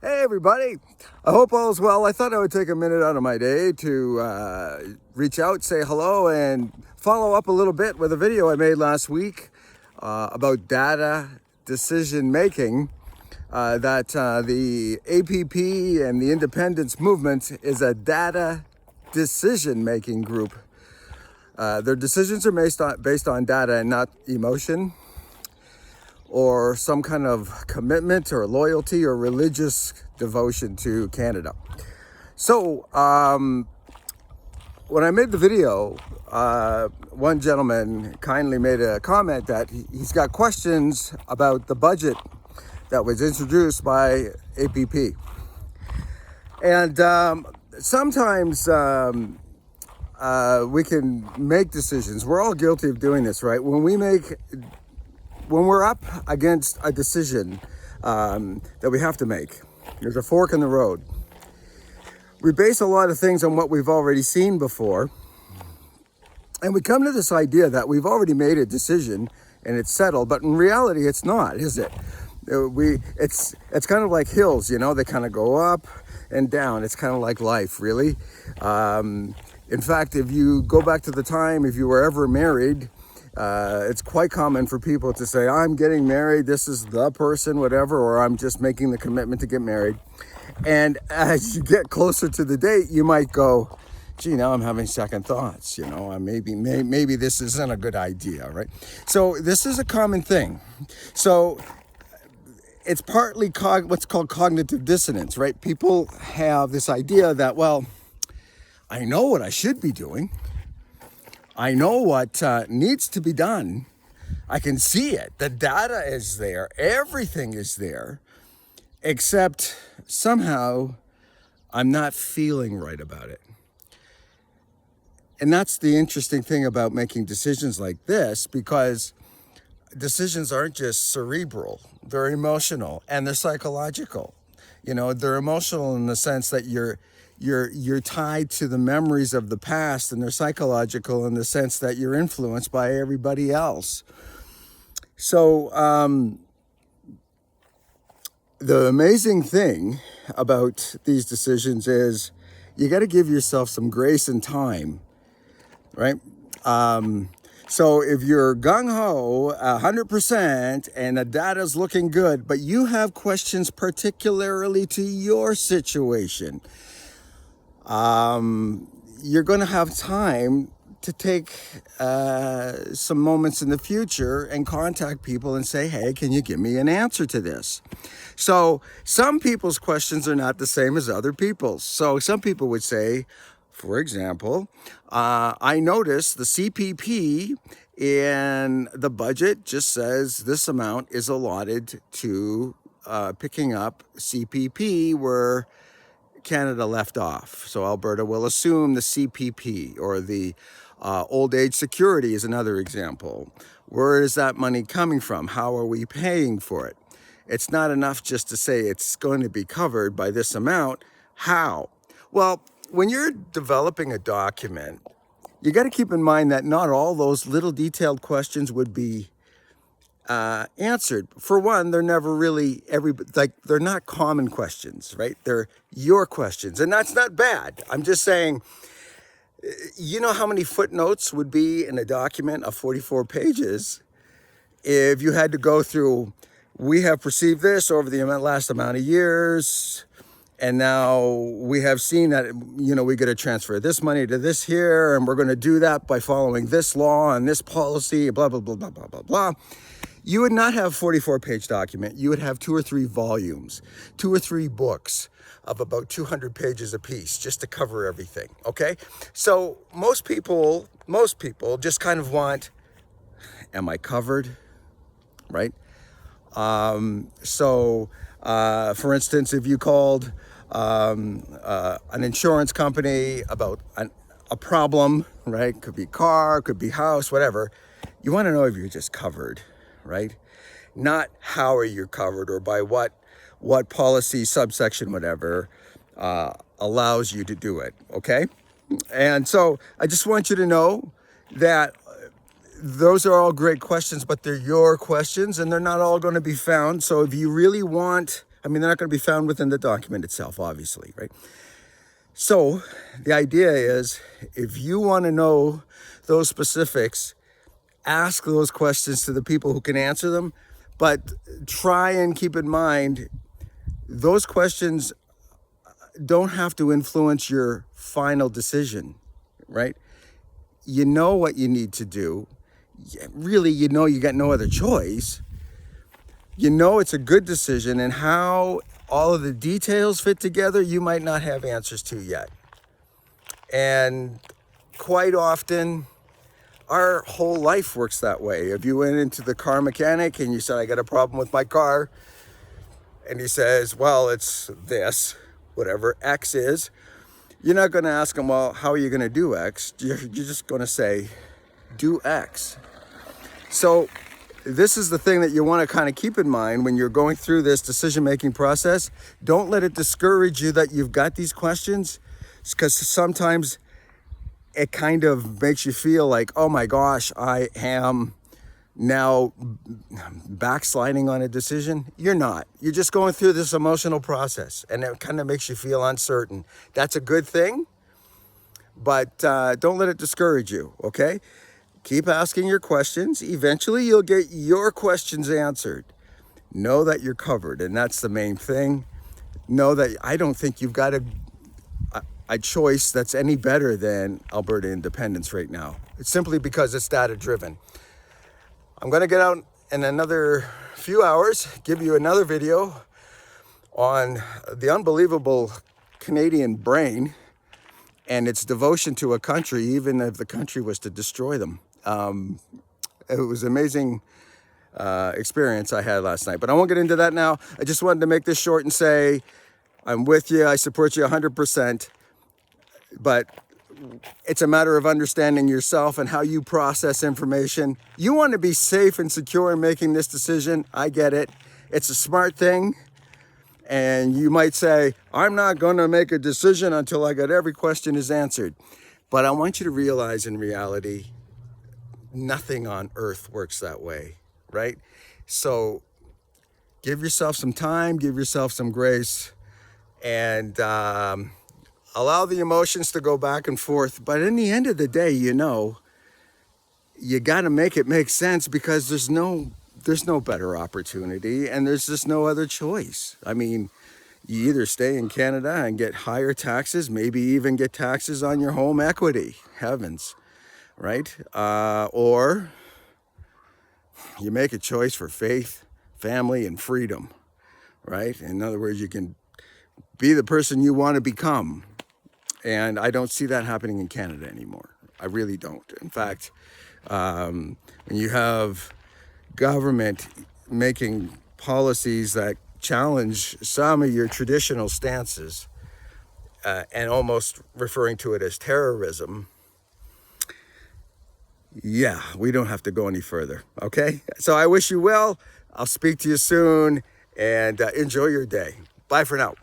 Hey everybody, I hope all is well. I thought I would take a minute out of my day to reach out, say hello, and follow up a little bit with a video I made last week about data decision making. That the APP and the independence movement is a data decision making group. Their decisions are based on data and not emotion, or some kind of commitment or loyalty or religious devotion to Canada. So when I made the video, one gentleman kindly made a comment that he's got questions about the budget that was introduced by APP. And sometimes we can make decisions. We're all guilty of doing this, right? When we're up against a decision that we have to make, there's a fork in the road. We base a lot of things on what we've already seen before. And we come to this idea that we've already made a decision and it's settled, but in reality, it's not, is it? It's kind of like hills, you know, they kind of go up and down. It's kind of like life, really. In fact, if you go back to the time, if you were ever married, it's quite common for people to say, I'm getting married, this is the person, whatever, or I'm just making the commitment to get married. And as you get closer to the date, you might go, gee, now I'm having second thoughts, you know, maybe this isn't a good idea, right? So this is a common thing. So it's partly what's called cognitive dissonance, right? People have this idea that, well, I know what I should be doing. I know what needs to be done. I can see it. The data is there. Everything is there. Except somehow I'm not feeling right about it. And that's the interesting thing about making decisions like this, because decisions aren't just cerebral. They're emotional and they're psychological. You know, they're emotional in the sense that you're tied to the memories of the past, and they're psychological in the sense that you're influenced by everybody else. So the amazing thing about these decisions is you got to give yourself some grace and time, right? So if you're gung-ho 100% and the data's looking good, but you have questions particularly to your situation, you're going to have time to take some moments in the future and contact people and say, hey, can you give me an answer to this? So some people's questions are not the same as other people's. So some people would say, for example, I noticed the CPP in the budget just says this amount is allotted to picking up CPP where Canada left off. So Alberta will assume the CPP, or the old age security is another example. Where is that money coming from? How are we paying for it? It's not enough just to say it's going to be covered by this amount. How? Well, when you're developing a document, you got to keep in mind that not all those little detailed questions would be answered. For one, they're never really they're not common questions, right? They're your questions, and that's not bad. I'm just saying, you know how many footnotes would be in a document of 44 pages if you had to go through, we have perceived this over the last amount of years, and now we have seen that, you know, we got to transfer this money to this here, and we're going to do that by following this law and this policy, blah, blah, blah, blah, blah, blah, blah. You would not have a 44-page document. You would have 2 or 3 volumes, 2 or 3 books of about 200 pages apiece just to cover everything, okay? So most people just kind of want, am I covered, right? So for instance, if you called an insurance company about a problem, right? Could be car, could be house, whatever. You want to know if you're just covered, right? Not how are you covered, or by what policy subsection, whatever, allows you to do it, okay? And so I just want you to know that those are all great questions, but they're your questions and they're not all going to be found. So if you really want I mean, they're not going to be found within the document itself, obviously, right? So the idea is, if you want to know those specifics, ask those questions to the people who can answer them, but try and keep in mind those questions don't have to influence your final decision, right? You know what you need to do. Really, you know you got no other choice. You know it's a good decision, and how all of the details fit together, you might not have answers to yet. And quite often, our whole life works that way. If you went into the car mechanic and you said, I got a problem with my car, and he says, well, it's this, whatever X is, you're not going to ask him, well, how are you going to do X? You're just going to say, do X. So this is the thing that you want to kind of keep in mind when you're going through this decision-making process. Don't let it discourage you that you've got these questions, because sometimes it kind of makes you feel like, oh my gosh, I am now backsliding on a decision. You're not. You're just going through this emotional process, and it kind of makes you feel uncertain. That's a good thing, but don't let it discourage you, okay? Keep asking your questions. Eventually, you'll get your questions answered. Know that you're covered, and that's the main thing. Know that I don't think you've got a choice that's any better than Alberta independence right now. It's simply because it's data-driven. I'm going to get out in another few hours, give you another video on the unbelievable Canadian brain and its devotion to a country, even if the country was to destroy them. It was an amazing experience I had last night, but I won't get into that now. I just wanted to make this short and say, I'm with you. I support you 100%, but it's a matter of understanding yourself and how you process information. You want to be safe and secure in making this decision. I get it. It's a smart thing. And you might say, I'm not going to make a decision until I got every question is answered. But I want you to realize, in reality, nothing on earth works that way, right? So give yourself some time, give yourself some grace, and allow the emotions to go back and forth. But in the end of the day, you know, you got to make it make sense, because there's no better opportunity, and there's just no other choice. I mean, you either stay in Canada and get higher taxes, maybe even get taxes on your home equity, heavens, right? Or you make a choice for faith, family, and freedom, right? In other words, you can be the person you want to become. And I don't see that happening in Canada anymore. I really don't. In fact, when you have government making policies that challenge some of your traditional stances, and almost referring to it as terrorism, yeah, we don't have to go any further, okay? So I wish you well. I'll speak to you soon, and enjoy your day. Bye for now.